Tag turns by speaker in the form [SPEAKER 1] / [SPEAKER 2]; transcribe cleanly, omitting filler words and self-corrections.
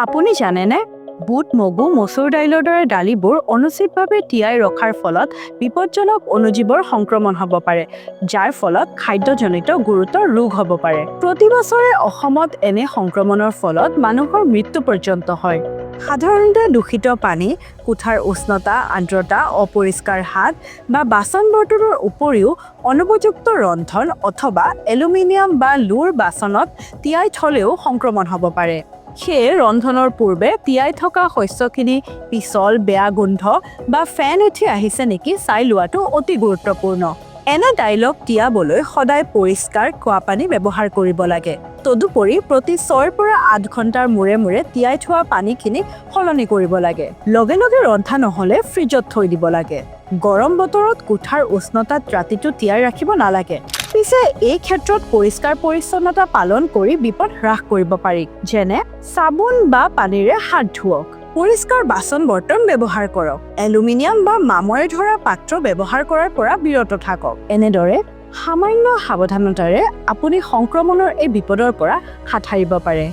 [SPEAKER 1] আপুনি জানেনে বুট, মগু, মচুৰ দাইলৰ দৰে দালিবোৰ অনুচিতভাৱে তিয়াই ৰখাৰ ফলত বিপদজনক অণুজীৱৰ সংক্ৰমণ হ'ব পাৰে, যাৰ ফলত খাদ্যজনিত গুৰুতৰ ৰোগ হ'ব পাৰে। প্ৰতি বছৰে অসমত এনে সংক্ৰমণৰ ফলত মানুহৰ মৃত্যু পৰ্যন্ত হয়। সাধাৰণতে দূষিত পানী, কোঠাৰ উষ্ণতা, আৰ্দ্ৰতা, অপৰিষ্কাৰ হাত বা বাচন-বৰ্তনৰ উপৰিও অনুপযুক্ত ৰন্ধন অথবা এলুমিনিয়াম বা লোৰ বাচনত তিয়াই থলেও সংক্ৰমণ হ'ব পাৰে। সেয়ে ৰন্ধনৰ পূৰ্বে তিয়াই থকা শস্যখিনি পিছল, বেয়া গোন্ধ বা ফেন উঠি আহিছে নেকি চাই লোৱাটো অতি গুৰুত্বপূৰ্ণ। এনে দাইলক তিয়াবলৈ সদায় পৰিষ্কাৰ খোৱা পানী ব্যৱহাৰ কৰিব লাগে। তদুপৰি প্ৰতি 6 পৰা 8 ঘণ্টাৰ মূৰে মূৰে তিয়াই থোৱা পানীখিনি সলনি কৰিব লাগে। লগে লগে ৰন্ধা নহ'লে ফ্ৰিজত থৈ দিব লাগে। গৰম বতৰত কোঠাৰ উষ্ণতাত ৰাতিটো তিয়াই ৰাখিব নালাগে। পিছে এই ক্ষেত্ৰত পৰিষ্কাৰ-পৰিচ্ছন্নতা পালন কৰি বিপদ হ্ৰাস কৰিব পাৰি, যেনে চাবোন বা পানীৰে হাত ধুৱক। পৰিষ্কাৰ বাচন-বৰ্তন ব্যৱহাৰ কৰক। এলুমিনিয়াম বা মামৰে ধৰা পাত্ৰ ব্যৱহাৰ কৰাৰ পৰা বিৰত থাকক। এনেদৰে সামান্য সাৱধানতাৰে আপুনি সংক্ৰমণৰ এই বিপদৰ পৰা হাত সাৰিব পাৰে।